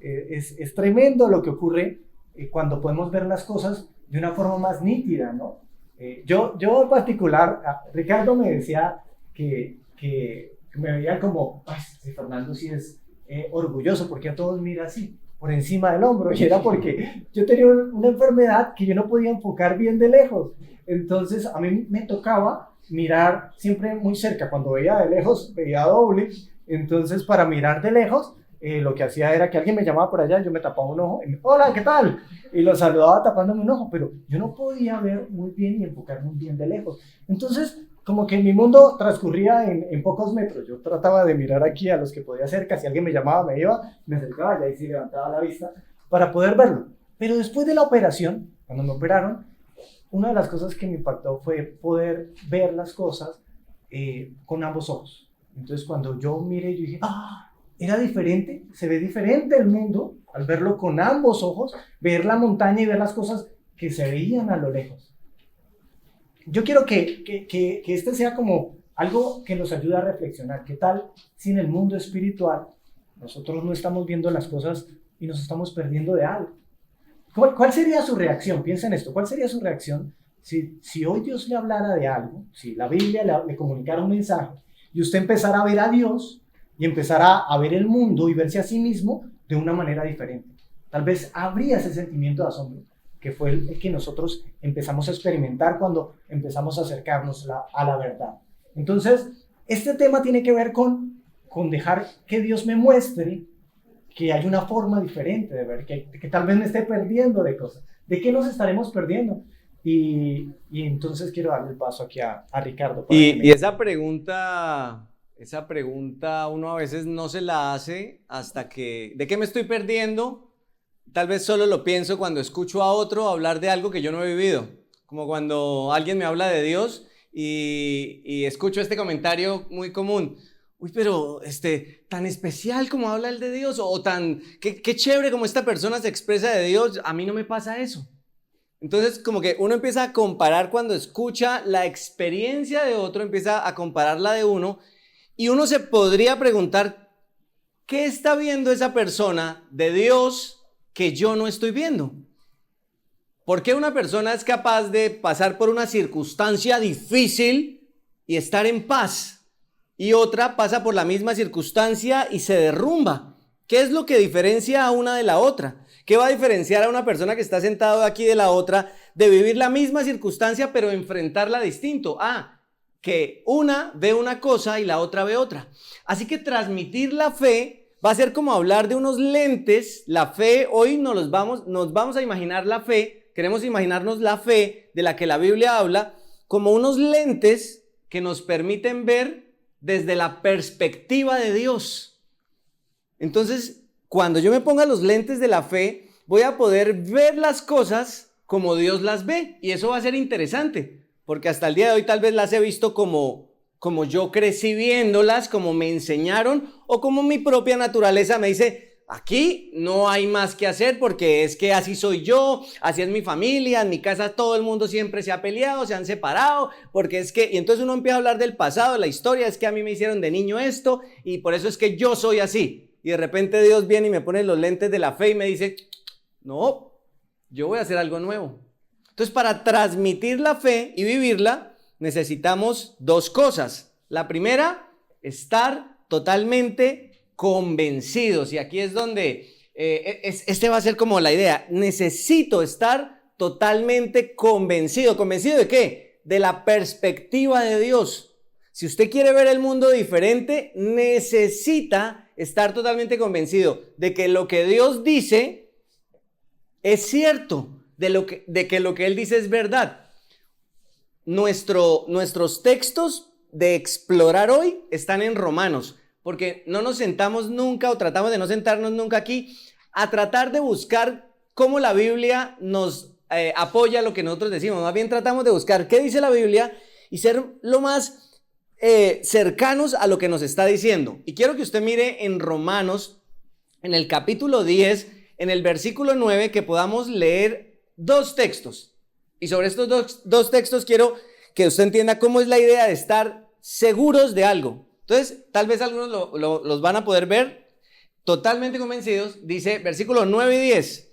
Es tremendo lo que ocurre cuando podemos ver las cosas de una forma más nítida, ¿no? Yo en particular, Ricardo me decía que me veía como, ay, si Fernando sí es orgulloso, porque a todos mira así, por encima del hombro, y era porque yo tenía una enfermedad que yo no podía enfocar bien de lejos, entonces a mí me tocaba mirar siempre muy cerca, cuando veía de lejos veía doble, entonces para mirar de lejos lo que hacía era que alguien me llamaba por allá, yo me tapaba un ojo, y hola, ¿qué tal? Y lo saludaba tapándome un ojo, pero yo no podía ver muy bien y enfocar muy bien de lejos. Entonces, como que mi mundo transcurría en pocos metros. Yo trataba de mirar aquí a los que podía cerca, si alguien me llamaba, me iba, me acercaba y ahí sí levantaba la vista para poder verlo. Pero después de la operación, cuando me operaron, una de las cosas que me impactó fue poder ver las cosas con ambos ojos. Entonces, cuando yo miré, yo dije, ¡ah! Era diferente, se ve diferente el mundo al verlo con ambos ojos, ver la montaña y ver las cosas que se veían a lo lejos. Yo quiero que este sea como algo que nos ayude a reflexionar. ¿Qué tal si en el mundo espiritual nosotros no estamos viendo las cosas y nos estamos perdiendo de algo? ¿Cuál sería su reacción? Piensa en esto. ¿Cuál sería su reacción si hoy Dios le hablara de algo, si la Biblia le comunicara un mensaje y usted empezara a ver a Dios y empezara a ver el mundo y verse a sí mismo de una manera diferente? Tal vez habría ese sentimiento de asombro, que fue el que nosotros empezamos a experimentar cuando empezamos a acercarnos a la verdad. Entonces, este tema tiene que ver con dejar que Dios me muestre que hay una forma diferente de ver, que tal vez me esté perdiendo de cosas. ¿De qué nos estaremos perdiendo? Y entonces quiero darle el paso aquí a Ricardo. Y esa pregunta uno a veces no se la hace hasta que, ¿de qué me estoy perdiendo? Tal vez solo lo pienso cuando escucho a otro hablar de algo que yo no he vivido, como cuando alguien me habla de Dios y escucho este comentario muy común. Uy, pero tan especial como habla el de Dios, o qué chévere como esta persona se expresa de Dios, a mí no me pasa eso. Entonces, como que uno empieza a comparar cuando escucha la experiencia de otro, empieza a comparar la de uno, y uno se podría preguntar, ¿qué está viendo esa persona de Dios que yo no estoy viendo? ¿Por qué una persona es capaz de pasar por una circunstancia difícil y estar en paz? Y otra pasa por la misma circunstancia y se derrumba. ¿Qué es lo que diferencia a una de la otra? ¿Qué va a diferenciar a una persona que está sentada aquí de la otra de vivir la misma circunstancia pero enfrentarla distinto? Que una ve una cosa y la otra ve otra. Así que transmitir la fe va a ser como hablar de unos lentes. La fe, hoy nos vamos a imaginar la fe, queremos imaginarnos la fe de la que la Biblia habla como unos lentes que nos permiten ver desde la perspectiva de Dios. Entonces, cuando yo me ponga los lentes de la fe, voy a poder ver las cosas como Dios las ve, y eso va a ser interesante, porque hasta el día de hoy tal vez las he visto como yo crecí viéndolas, como me enseñaron, o como mi propia naturaleza me dice, aquí no hay más que hacer porque es que así soy yo, así es mi familia, en mi casa todo el mundo siempre se ha peleado, se han separado, porque es que, y entonces uno empieza a hablar del pasado, de la historia, es que a mí me hicieron de niño esto, y por eso es que yo soy así. Y de repente Dios viene y me pone los lentes de la fe y me dice, no, yo voy a hacer algo nuevo. Entonces, para transmitir la fe y vivirla, necesitamos dos cosas. La primera, estar totalmente convencidos. Y aquí es donde va a ser como la idea. Necesito estar totalmente convencido. ¿Convencido de qué? De la perspectiva de Dios. Si usted quiere ver el mundo diferente, necesita estar totalmente convencido de que lo que Dios dice es cierto, de que lo que Él dice es verdad. Nuestros textos de explorar hoy están en Romanos, porque no nos sentamos nunca, o tratamos de no sentarnos nunca aquí a tratar de buscar cómo la Biblia nos apoya lo que nosotros decimos. Más bien tratamos de buscar qué dice la Biblia y ser lo más cercanos a lo que nos está diciendo. Y quiero que usted mire en Romanos, en el capítulo 10, en el versículo 9, que podamos leer dos textos. Y sobre estos dos textos quiero que usted entienda cómo es la idea de estar seguros de algo. Entonces, tal vez algunos los van a poder ver. totalmente convencidos, dice versículos 9 y 10.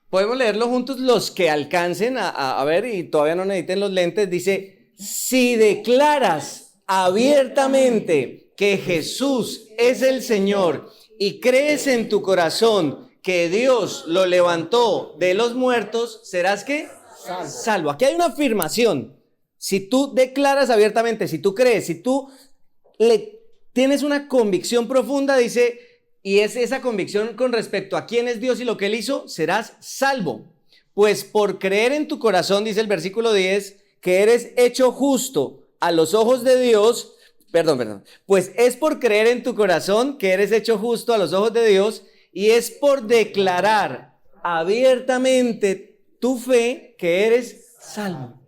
Podemos leerlo juntos los que alcancen a ver y todavía no necesiten los lentes. Dice, si declaras abiertamente que Jesús es el Señor y crees en tu corazón que Dios lo levantó de los muertos, serás ¿qué? Salvo. Aquí hay una afirmación. Si tú declaras abiertamente, si tú crees, si tú tienes una convicción profunda, dice, y es esa convicción con respecto a quién es Dios y lo que Él hizo, serás salvo. Pues por creer en tu corazón, dice el versículo 10, que eres hecho justo a los ojos de Dios, pues es por creer en tu corazón que eres hecho justo a los ojos de Dios y es por declarar abiertamente tu fe que eres salvo.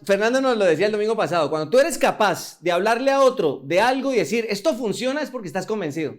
Fernando nos lo decía el domingo pasado, cuando tú eres capaz de hablarle a otro de algo y decir, esto funciona, es porque estás convencido.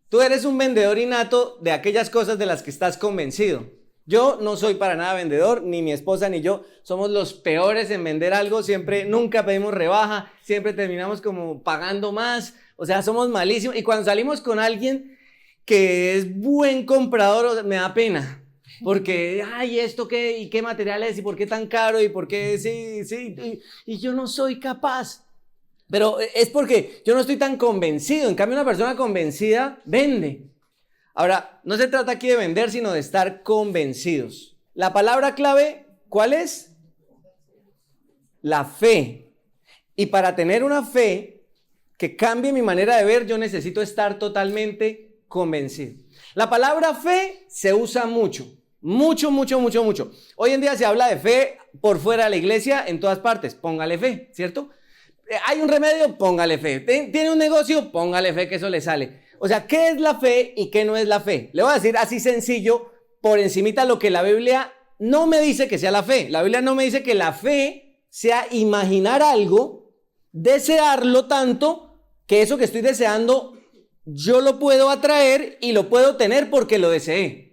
Tú eres un vendedor innato de aquellas cosas de las que estás convencido. Yo no soy para nada vendedor, ni mi esposa ni yo somos los peores en vender algo, nunca pedimos rebaja, siempre terminamos como pagando más, o sea, somos malísimos. Y cuando salimos con alguien que es buen comprador, me da pena. Porque, ay, ¿esto qué? ¿Y qué material es? ¿Y por qué tan caro? ¿Y por qué? Sí. Y yo no soy capaz. Pero es porque yo no estoy tan convencido. En cambio, una persona convencida vende. Ahora, no se trata aquí de vender, sino de estar convencidos. La palabra clave, ¿cuál es? La fe. Y para tener una fe que cambie mi manera de ver, yo necesito estar totalmente convencido. La palabra fe se usa mucho. Mucho. Hoy en día se habla de fe por fuera de la iglesia en todas partes. Póngale fe, ¿cierto? Hay un remedio, póngale fe. Tiene un negocio, póngale fe que eso le sale. O sea, ¿qué es la fe y qué no es la fe? Le voy a decir así sencillo, por encimita lo que la Biblia no me dice que sea la fe. La Biblia no me dice que la fe sea imaginar algo, desearlo tanto, que eso que estoy deseando yo lo puedo atraer y lo puedo tener porque lo deseé.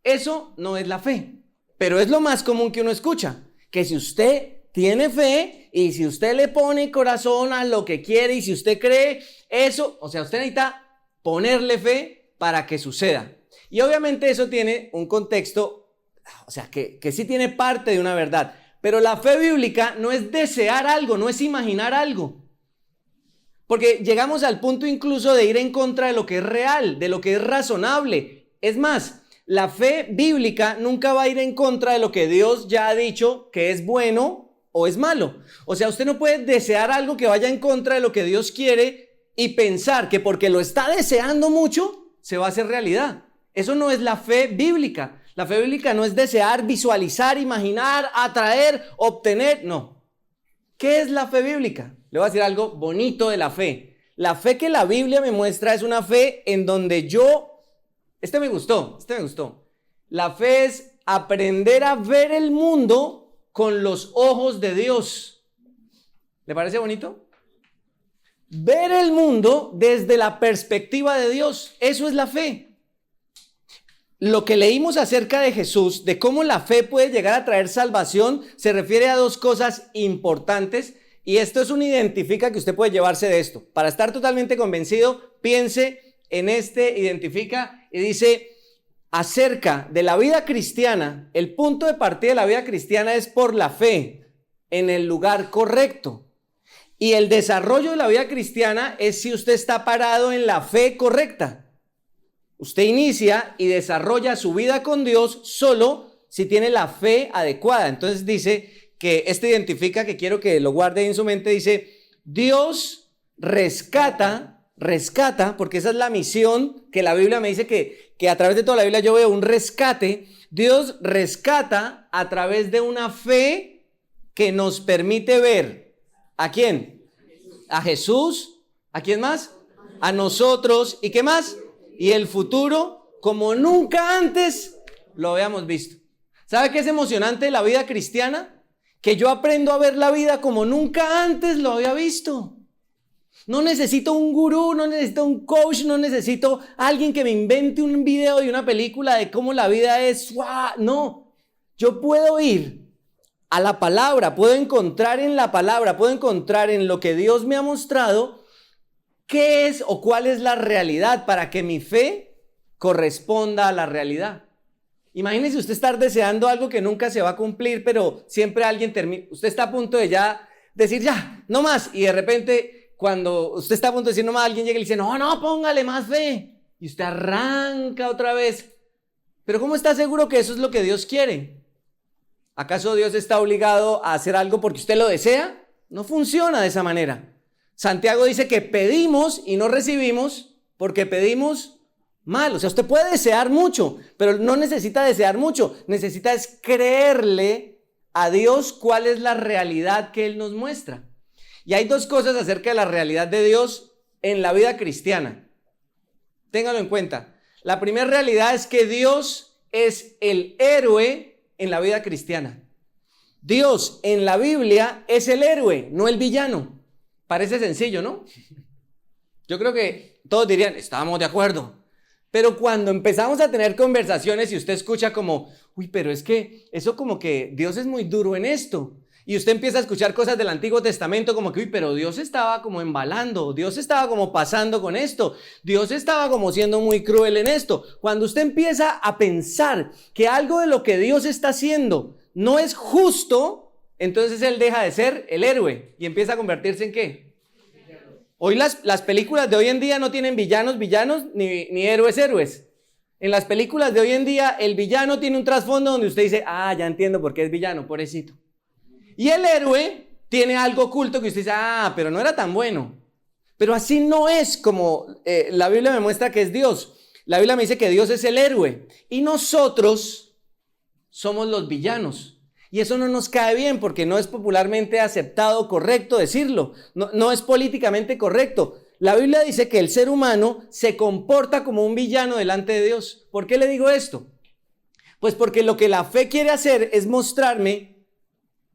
Eso no es la fe, pero es lo más común que uno escucha, que si usted tiene fe y si usted le pone corazón a lo que quiere y si usted cree eso, o sea, usted necesita ponerle fe para que suceda. Y obviamente eso tiene un contexto, o sea, que sí tiene parte de una verdad, pero la fe bíblica no es desear algo, no es imaginar algo. Porque llegamos al punto incluso de ir en contra de lo que es real, de lo que es razonable. Es más, la fe bíblica nunca va a ir en contra de lo que Dios ya ha dicho que es bueno o es malo. O sea, usted no puede desear algo que vaya en contra de lo que Dios quiere y pensar que porque lo está deseando mucho, se va a hacer realidad. Eso no es la fe bíblica. La fe bíblica no es desear, visualizar, imaginar, atraer, obtener, no. ¿Qué es la fe bíblica? Le voy a decir algo bonito de la fe. La fe que la Biblia me muestra es una fe en donde este me gustó. La fe es aprender a ver el mundo con los ojos de Dios. ¿Le parece bonito? Ver el mundo desde la perspectiva de Dios. Eso es la fe. Lo que leímos acerca de Jesús, de cómo la fe puede llegar a traer salvación, se refiere a dos cosas importantes. Y esto es un identifica que usted puede llevarse de esto. Para estar totalmente convencido, piense en identifica y dice, acerca de la vida cristiana, el punto de partida de la vida cristiana es por la fe en el lugar correcto. Y el desarrollo de la vida cristiana es si usted está parado en la fe correcta. Usted inicia y desarrolla su vida con Dios solo si tiene la fe adecuada. Entonces dice que identifica, que quiero que lo guarde en su mente, dice, Dios rescata, porque esa es la misión que la Biblia me dice que a través de toda la Biblia yo veo un rescate. Dios rescata a través de una fe que nos permite ver. ¿A quién? A Jesús. ¿A quién más? A nosotros. ¿Y qué más? Y el futuro como nunca antes lo habíamos visto. ¿Sabe qué es emocionante de la vida cristiana? Que yo aprendo a ver la vida como nunca antes lo había visto. No necesito un gurú, no necesito un coach, no necesito alguien que me invente un video y una película de cómo la vida es. ¡Wow! No, yo puedo ir a la palabra, puedo encontrar en la palabra, puedo encontrar en lo que Dios me ha mostrado ¿qué es o cuál es la realidad para que mi fe corresponda a la realidad? Imagínese usted estar deseando algo que nunca se va a cumplir, pero siempre alguien termina, usted está a punto de ya decir ya, no más, y de repente cuando usted está a punto de decir no más, alguien llega y le dice no, póngale más fe, y usted arranca otra vez. Pero ¿cómo está seguro que eso es lo que Dios quiere? ¿Acaso Dios está obligado a hacer algo porque usted lo desea? No funciona de esa manera. Santiago dice que pedimos y no recibimos porque pedimos mal. O sea, usted puede desear mucho, pero no necesita desear mucho. Necesita es creerle a Dios cuál es la realidad que Él nos muestra. Y hay dos cosas acerca de la realidad de Dios en la vida cristiana. Ténganlo en cuenta. La primera realidad es que Dios es el héroe en la vida cristiana. Dios en la Biblia es el héroe, no el villano. Parece sencillo, ¿no? Yo creo que todos dirían, estábamos de acuerdo. Pero cuando empezamos a tener conversaciones y usted escucha como, uy, pero es que eso como que Dios es muy duro en esto. Y usted empieza a escuchar cosas del Antiguo Testamento como que, uy, pero Dios estaba como embalando, Dios estaba como pasando con esto, Dios estaba como siendo muy cruel en esto. Cuando usted empieza a pensar que algo de lo que Dios está haciendo no es justo, entonces Él deja de ser el héroe y empieza a convertirse en ¿qué? Hoy las películas de hoy en día no tienen villanos ni héroes. En las películas de hoy en día el villano tiene un trasfondo donde usted dice, ya entiendo por qué es villano, pobrecito. Y el héroe tiene algo oculto que usted dice, pero no era tan bueno. Pero así no es como la Biblia me muestra que es Dios. La Biblia me dice que Dios es el héroe y nosotros somos los villanos. Y eso no nos cae bien porque no es popularmente aceptado o correcto decirlo. No es políticamente correcto. La Biblia dice que el ser humano se comporta como un villano delante de Dios. ¿Por qué le digo esto? Pues porque lo que la fe quiere hacer es mostrarme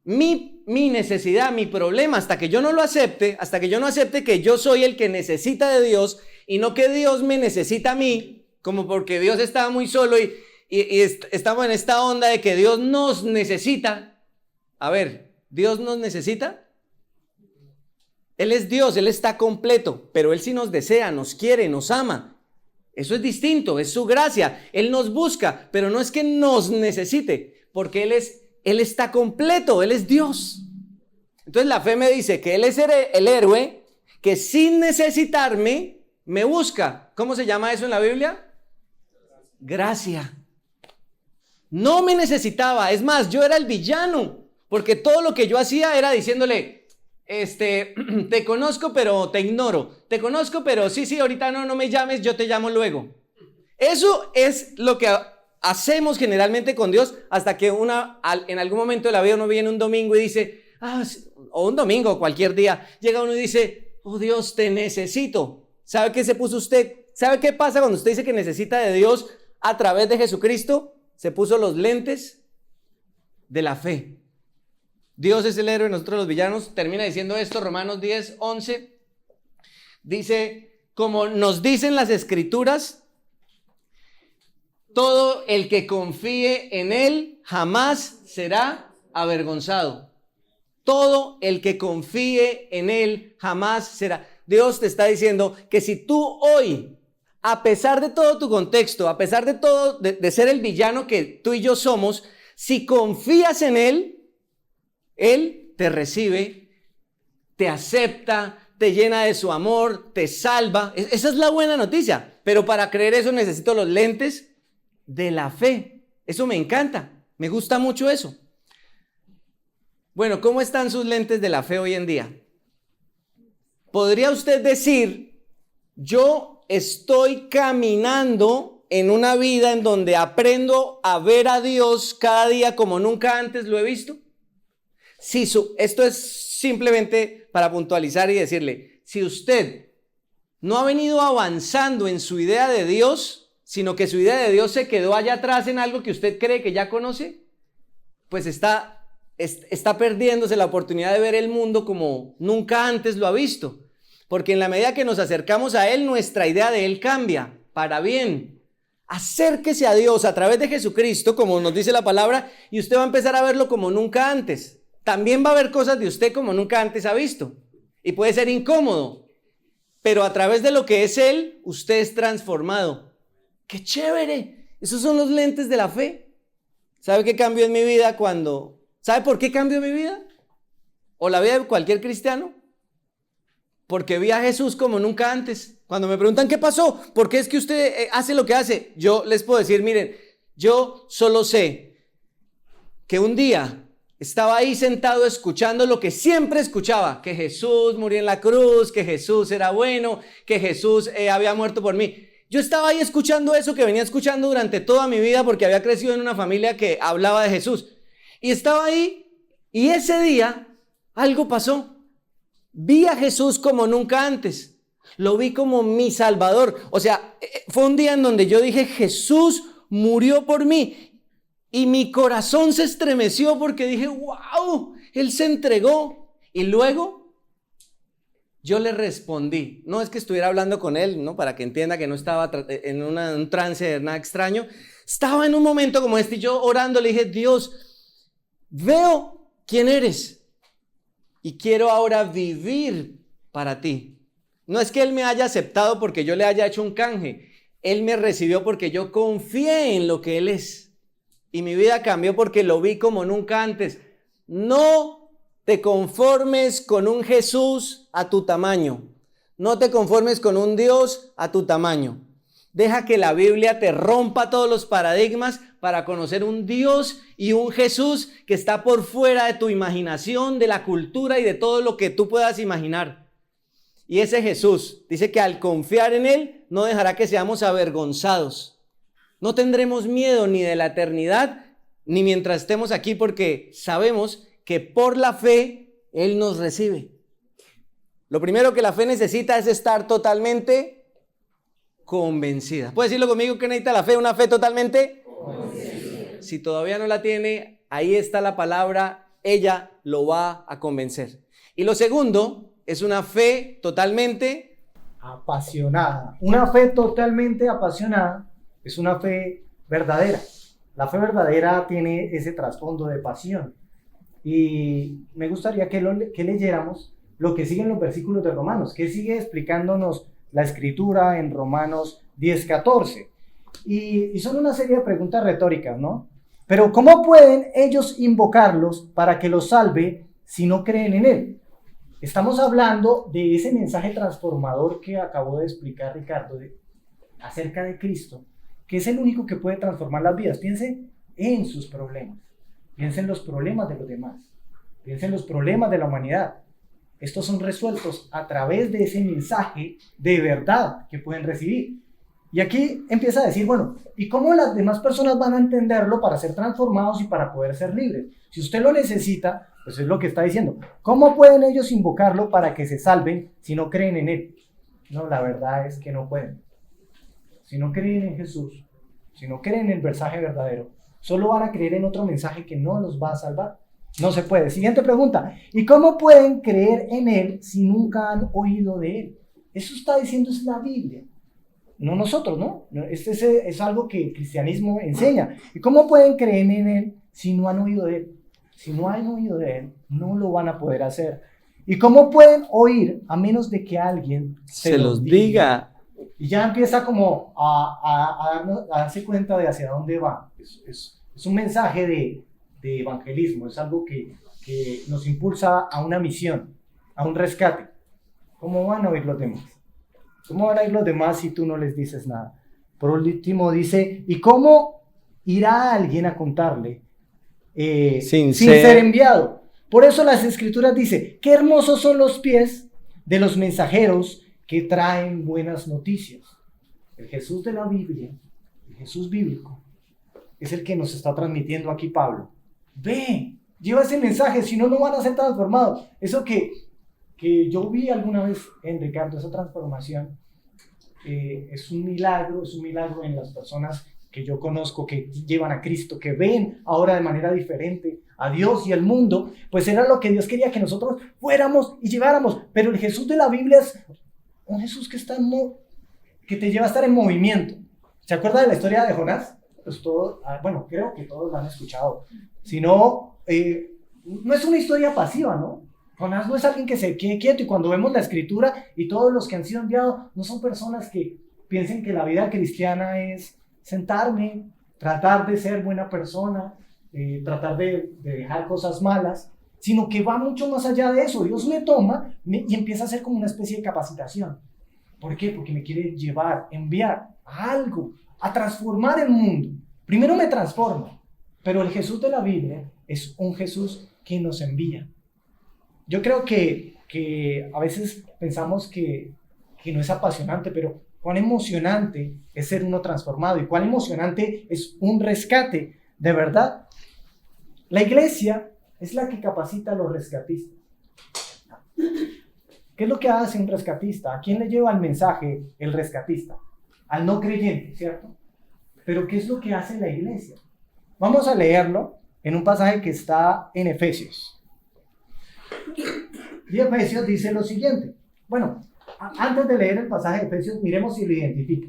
mi necesidad, mi problema, hasta que yo no lo acepte, hasta que yo no acepte que yo soy el que necesita de Dios y no que Dios me necesita a mí, como porque Dios estaba muy solo y estamos en esta onda de que Dios nos necesita. A ver, ¿Dios nos necesita? Él es Dios, Él está completo, pero Él sí nos desea, nos quiere, nos ama. Eso es distinto, es su gracia. Él nos busca, pero no es que nos necesite, porque Él está completo, Él es Dios. Entonces la fe me dice que Él es el héroe que sin necesitarme me busca. ¿Cómo se llama eso en la Biblia? Gracia. No me necesitaba, es más, yo era el villano, porque todo lo que yo hacía era diciéndole, te conozco pero te ignoro, te conozco pero sí, ahorita no me llames, yo te llamo luego. Eso es lo que hacemos generalmente con Dios hasta que en algún momento de la vida uno viene un domingo y dice, o un domingo, cualquier día, llega uno y dice, oh Dios, te necesito. ¿Sabe qué se puso usted? ¿Sabe qué pasa cuando usted dice que necesita de Dios a través de Jesucristo? Se puso los lentes de la fe. Dios es el héroe, nosotros los villanos. Termina diciendo esto, Romanos 10:11. Dice, como nos dicen las Escrituras, todo el que confíe en Él jamás será avergonzado. Todo el que confíe en Él jamás será. Dios te está diciendo que si tú hoy, a pesar de todo tu contexto, a pesar de todo, de ser el villano que tú y yo somos, si confías en Él, Él te recibe, te acepta, te llena de su amor, te salva. Esa es la buena noticia. Pero para creer eso necesito los lentes de la fe. Eso me encanta, me gusta mucho eso. Bueno, ¿cómo están sus lentes de la fe hoy en día? ¿Podría usted decir, yo estoy caminando en una vida en donde aprendo a ver a Dios cada día como nunca antes lo he visto? Si esto es simplemente para puntualizar y decirle, si usted no ha venido avanzando en su idea de Dios, sino que su idea de Dios se quedó allá atrás en algo que usted cree que ya conoce, pues está perdiéndose la oportunidad de ver el mundo como nunca antes lo ha visto. Porque en la medida que nos acercamos a Él, nuestra idea de Él cambia para bien. Acérquese a Dios a través de Jesucristo, como nos dice la palabra, y usted va a empezar a verlo como nunca antes. También va a haber cosas de usted como nunca antes ha visto. Y puede ser incómodo. pero a través de lo que es Él, usted es transformado. ¡Qué chévere! Esos son los lentes de la fe. ¿Sabe qué cambió en mi vida ¿Sabe por qué cambió mi vida? O la vida de cualquier cristiano. Porque vi a Jesús como nunca antes. Cuando me preguntan qué pasó, ¿por qué es que usted hace lo que hace? Yo les puedo decir, miren, yo solo sé que un día estaba ahí sentado escuchando lo que siempre escuchaba, que Jesús murió en la cruz, que Jesús era bueno, que Jesús había muerto por mí. Yo estaba ahí escuchando eso que venía escuchando durante toda mi vida porque había crecido en una familia que hablaba de Jesús. Y estaba ahí y ese día algo pasó. Vi a Jesús como nunca antes. Lo vi como mi Salvador. O sea, fue un día en donde yo dije, Jesús murió por mí. Y mi corazón se estremeció porque dije, wow, Él se entregó. Y luego yo le respondí. No es que estuviera hablando con Él, ¿no? Para que entienda que no estaba en un trance de nada extraño. Estaba en un momento como este y yo orando le dije, Dios, veo quién eres y quiero ahora vivir para ti. No es que Él me haya aceptado porque yo le haya hecho un canje. Él me recibió porque yo confié en lo que Él es. Y mi vida cambió porque lo vi como nunca antes. No te conformes con un Jesús a tu tamaño. No te conformes con un Dios a tu tamaño. Deja que la Biblia te rompa todos los paradigmas para conocer un Dios y un Jesús que está por fuera de tu imaginación, de la cultura y de todo lo que tú puedas imaginar. Y ese Jesús dice que al confiar en Él no dejará que seamos avergonzados. No tendremos miedo ni de la eternidad, ni mientras estemos aquí, porque sabemos que por la fe Él nos recibe. Lo primero que la fe necesita es estar totalmente convencida. ¿Puede decirlo conmigo que necesita la fe? Una fe totalmente convencida. Si todavía no la tiene, ahí está la palabra, ella lo va a convencer. Y lo segundo es una fe totalmente apasionada. Una fe totalmente apasionada es una fe verdadera. La fe verdadera tiene ese trasfondo de pasión. Y me gustaría que leyéramos lo que sigue en los versículos de Romanos, que sigue explicándonos la escritura en Romanos 10:14. Y son una serie de preguntas retóricas, ¿no? Pero ¿cómo pueden ellos invocarlos para que los salve si no creen en Él? Estamos hablando de ese mensaje transformador que acabó de explicar Ricardo acerca de Cristo, que es el único que puede transformar las vidas. Piense en sus problemas, piense en los problemas de los demás, piense en los problemas de la humanidad. Estos son resueltos a través de ese mensaje de verdad que pueden recibir. Y aquí empieza a decir, bueno, ¿y cómo las demás personas van a entenderlo para ser transformados y para poder ser libres? Si usted lo necesita, pues es lo que está diciendo. ¿Cómo pueden ellos invocarlo para que se salven si no creen en Él? No, la verdad es que no pueden. Si no creen en Jesús, si no creen en el mensaje verdadero, solo van a creer en otro mensaje que no los va a salvar. No se puede. Siguiente pregunta. ¿Y cómo pueden creer en Él si nunca han oído de Él? Eso está diciendo es la Biblia. No nosotros, ¿no? Es algo que el cristianismo enseña. ¿Y cómo pueden creer en Él si no han oído de Él? Si no han oído de Él, no lo van a poder hacer. ¿Y cómo pueden oír a menos de que alguien se los diga? Y ya empieza como a darse cuenta de hacia dónde va. Es un mensaje de evangelismo, es algo que nos impulsa a una misión, a un rescate. ¿Cómo van a oír los demás? ¿Cómo van a oír los demás si tú no les dices nada? Por último dice, ¿y cómo irá alguien a contarle sin ser enviado? Por eso las escrituras dicen, qué hermosos son los pies de los mensajeros que traen buenas noticias. El Jesús de la Biblia, el Jesús bíblico, es el que nos está transmitiendo aquí Pablo. Ve, lleva ese mensaje, si no, no van a ser transformados. Eso que yo vi alguna vez en Ricardo, esa transformación, es un milagro en las personas que yo conozco, que llevan a Cristo, que ven ahora de manera diferente a Dios y al mundo. Pues era lo que Dios quería que nosotros fuéramos y lleváramos. Pero el Jesús de la Biblia es un Jesús que te lleva a estar en movimiento. ¿Se acuerda de la historia de Jonás? Pues bueno, creo que todos la han escuchado. Si no, no es una historia pasiva, ¿no? Jonás no es alguien que se quede quieto, y cuando vemos la escritura y todos los que han sido enviados no son personas que piensen que la vida cristiana es sentarme, tratar de ser buena persona, tratar de dejar cosas malas, sino que va mucho más allá de eso. Dios me toma y empieza a hacer como una especie de capacitación. ¿Por qué? Porque me quiere llevar, enviar a algo, a transformar el mundo. Primero me transforma, pero el Jesús de la Biblia es un Jesús que nos envía. Yo creo que a veces pensamos que no es apasionante, pero cuán emocionante es ser uno transformado y cuán emocionante es un rescate, de verdad. La iglesia es la que capacita a los rescatistas. ¿Qué es lo que hace un rescatista? ¿A quién le lleva el mensaje el rescatista? Al no creyente, ¿cierto? Pero ¿qué es lo que hace la iglesia? Vamos a leerlo en un pasaje que está en Efesios. Y Efesios dice lo siguiente. Bueno, antes de leer el pasaje de Efesios, miremos si lo identifica.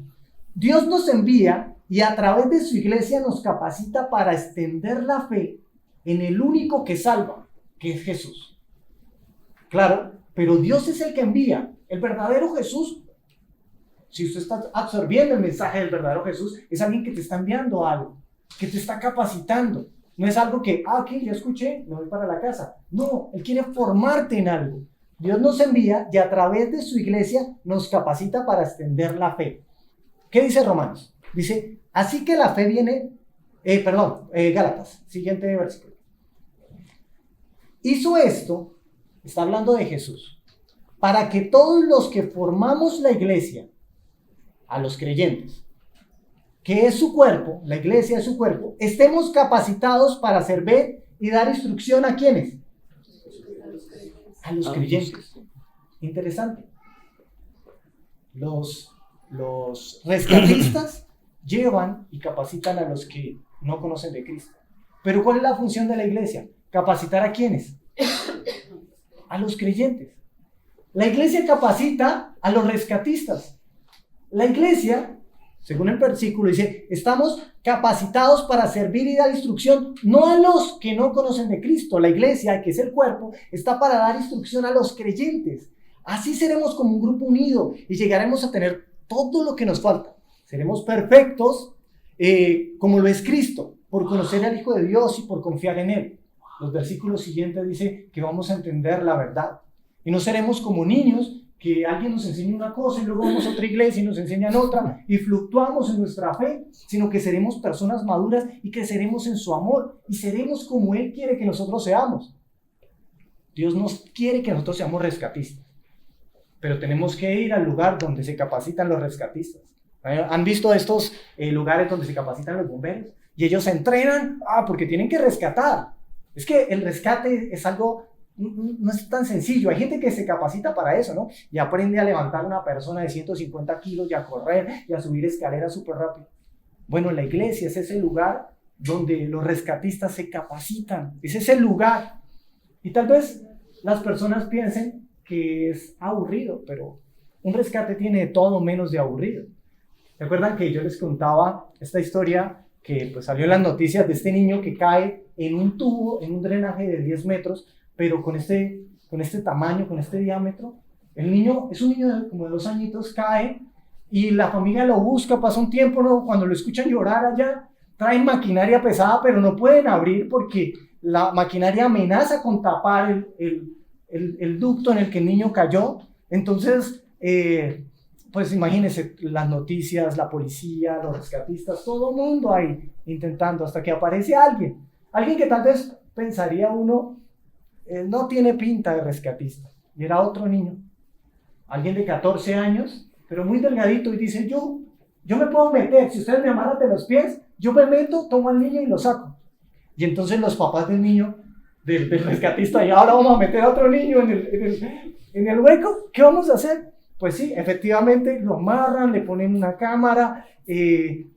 Dios nos envía y a través de su iglesia nos capacita para extender la fe en el único que salva, que es Jesús. Claro, pero Dios es el que envía. El verdadero Jesús, si usted está absorbiendo el mensaje del verdadero Jesús, es alguien que te está enviando algo, que te está capacitando. No es algo que, ok, ya escuché, me voy para la casa. No, Él quiere formarte en algo. Dios nos envía y a través de su iglesia nos capacita para extender la fe. ¿Qué dice Romanos? Dice, así que la fe viene, Gálatas, siguiente versículo. Hizo esto, está hablando de Jesús, para que todos los que formamos la iglesia, a los creyentes, que es su cuerpo, la iglesia es su cuerpo, estemos capacitados para servir y dar instrucción ¿a quiénes? A los creyentes. Interesante. Los rescatistas llevan y capacitan a los que no conocen de Cristo. Pero ¿cuál es la función de la iglesia? ¿Capacitar a quiénes? A los creyentes. La iglesia capacita a los rescatistas. La iglesia, según el versículo, dice, estamos capacitados para servir y dar instrucción, no a los que no conocen de Cristo. La iglesia, que es el cuerpo, está para dar instrucción a los creyentes. Así seremos como un grupo unido y llegaremos a tener todo lo que nos falta. Seremos perfectos como lo es Cristo, por conocer al Hijo de Dios y por confiar en Él. Los versículos siguientes dicen que vamos a entender la verdad. Y no seremos como niños que alguien nos enseña una cosa y luego vamos a otra iglesia y nos enseñan otra y fluctuamos en nuestra fe, sino que seremos personas maduras y creceremos en su amor y seremos como Él quiere que nosotros seamos. Dios nos quiere que nosotros seamos rescatistas, pero tenemos que ir al lugar donde se capacitan los rescatistas. ¿Han visto estos lugares donde se capacitan los bomberos? Y ellos se entrenan porque tienen que rescatar. Es que el rescate es algo, no es tan sencillo. Hay gente que se capacita para eso, ¿no? Y aprende a levantar a una persona de 150 kilos y a correr y a subir escaleras súper rápido. Bueno, la iglesia es ese lugar donde los rescatistas se capacitan. Es ese lugar. Y tal vez las personas piensen que es aburrido, pero un rescate tiene de todo menos de aburrido. ¿Recuerdan que yo les contaba esta historia que pues salió en las noticias de este niño que cae en un tubo, en un drenaje de 10 metros, pero con este tamaño, con este diámetro? El niño, es un niño como de 2 añitos, cae y la familia lo busca, pasa un tiempo, ¿no? Cuando lo escuchan llorar allá, traen maquinaria pesada, pero no pueden abrir porque la maquinaria amenaza con tapar el ducto en el que el niño cayó. Entonces, pues imagínense las noticias, la policía, los rescatistas, todo el mundo ahí intentando hasta que aparece alguien que tal vez pensaría uno, no tiene pinta de rescatista, y era otro niño, alguien de 14 años, pero muy delgadito, y dice, yo me puedo meter, si ustedes me amarran de los pies, yo me meto, tomo al niño y lo saco. Y entonces los papás del niño, del rescatista, y ahora vamos a meter a otro niño en el hueco, ¿qué vamos a hacer? Pues sí, efectivamente lo amarran, le ponen una cámara,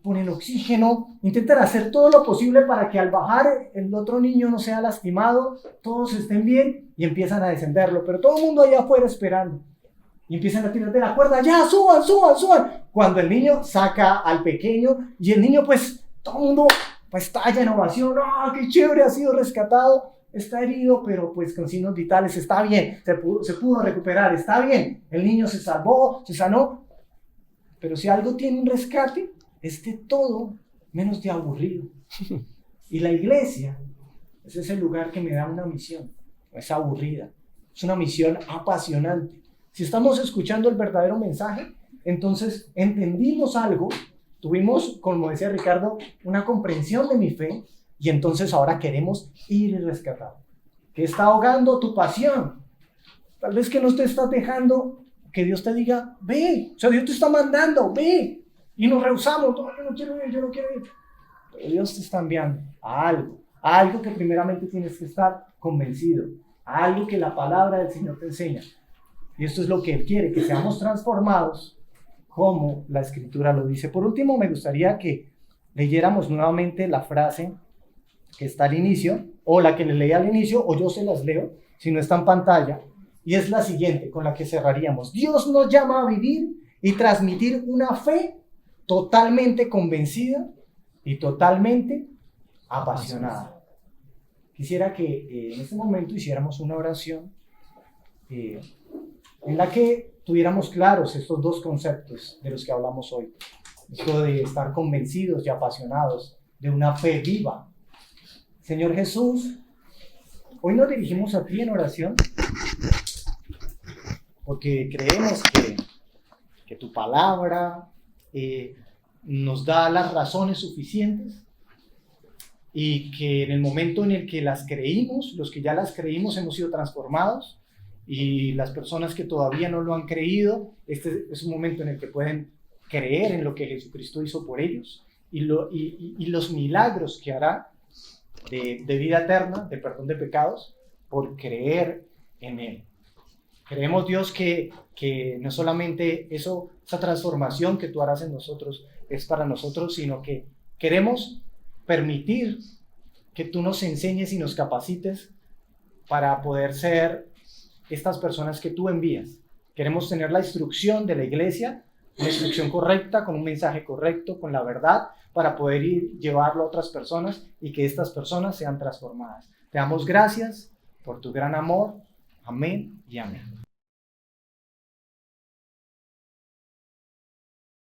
ponen oxígeno, intentan hacer todo lo posible para que al bajar el otro niño no sea lastimado, todos estén bien y empiezan a descenderlo, pero todo el mundo allá afuera esperando. Y empiezan a tirar de la cuerda, ya, suban. Cuando el niño saca al pequeño y el niño pues, todo el mundo pues talla en ovación, ¡ah, qué chévere, ha sido rescatado! está herido, pero pues con signos vitales, está bien, se pudo recuperar, está bien, el niño se salvó, se sanó. Pero si algo tiene un rescate, es de todo menos de aburrido. Y la iglesia es ese lugar que me da una misión, no es aburrida, es una misión apasionante. Si estamos escuchando el verdadero mensaje, entonces entendimos algo, tuvimos, como decía Ricardo, una comprensión de mi fe, y entonces ahora queremos ir y rescatar. ¿Qué está ahogando tu pasión? Tal vez que no te estás dejando que Dios te diga, ve, o sea, Dios te está mandando, ve, y nos rehusamos, no, yo no quiero ir, yo no quiero ir. Pero Dios te está enviando a algo que primeramente tienes que estar convencido, a algo que la palabra del Señor te enseña. Y esto es lo que Él quiere, que seamos transformados como la Escritura lo dice. Por último, me gustaría que leyéramos nuevamente la frase que está al inicio, o la que le leí al inicio, o yo se las leo, si no está en pantalla, y es la siguiente, con la que cerraríamos. Dios nos llama a vivir y transmitir una fe totalmente convencida y totalmente apasionada. Quisiera que en este momento hiciéramos una oración en la que tuviéramos claros estos dos conceptos de los que hablamos hoy. Esto de estar convencidos y apasionados de una fe viva. Señor Jesús, hoy nos dirigimos a ti en oración porque creemos que tu palabra nos da las razones suficientes y que en el momento en el que las creímos, los que ya las creímos hemos sido transformados, y las personas que todavía no lo han creído, este es un momento en el que pueden creer en lo que Jesucristo hizo por ellos y los milagros que hará de vida eterna, de perdón de pecados, por creer en Él. Creemos, Dios, que no solamente esa transformación que tú harás en nosotros es para nosotros, sino que queremos permitir que tú nos enseñes y nos capacites para poder ser estas personas que tú envías. Queremos tener la instrucción de la iglesia, una instrucción correcta, con un mensaje correcto, con la verdad, para poder llevarlo a otras personas y que estas personas sean transformadas. Te damos gracias por tu gran amor. Amén y amén.